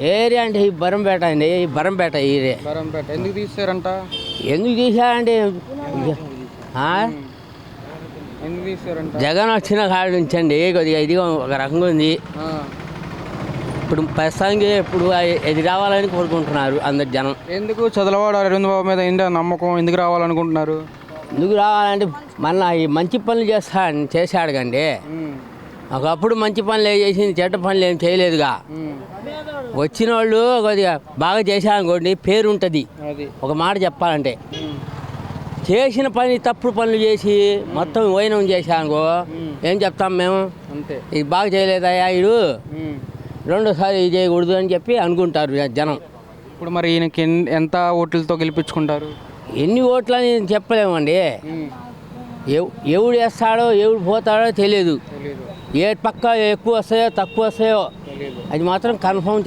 Area అంటే ఈ బరంపేట అండి, ఈ బరంపేట ఏరియా. బరంపేట ఎందుకు తీసారంట? ఎందుకు తీసారంటే ఎందుకు తీసారంట? జగన్ వచ్చిన కాడి నుంచి అండి కొద్దిగా ఇదిగా ఒక రకంగా ఉంది. ఇప్పుడు ప్రస్తుతానికి ఇప్పుడు ఇది రావాలని కోరుకుంటున్నారు అందరు జనం. ఎందుకు చదలవాడు అరవింద్ బాబు మీద ఏంటి నమ్మకం, ఎందుకు రావాలనుకుంటున్నారు? ఎందుకు రావాలంటే మళ్ళీ ఈ మంచి పనులు చేశాడు కండి. ఒకప్పుడు మంచి పనులు చేసింది, చెడ్డ పనులు ఏం చేయలేదుగా. వచ్చిన వాళ్ళు కొద్దిగా బాగా చేశారనుకోండి పేరు ఉంటుంది. ఒక మాట చెప్పాలంటే చేసిన పని తప్పుడు పనులు చేసి మొత్తం వైనం చేశానుకో ఏం చెప్తాం మేము? ఇది బాగా చేయలేదయ్యా వీడు, రెండోసారి ఇది చేయకూడదు అని చెప్పి అనుకుంటారు జనం. ఇప్పుడు మరి ఈయనకి ఎంత ఓట్లతో గెలిపించుకుంటారు? ఎన్ని ఓట్లని చెప్పలేమండి. ఎవడు వేస్తాడో ఎవడు పోతాడో తెలియదు. ఏ పక్క ఎక్కువ వస్తాయో తక్కువ వస్తాయో అది మాత్రం కన్ఫర్మ్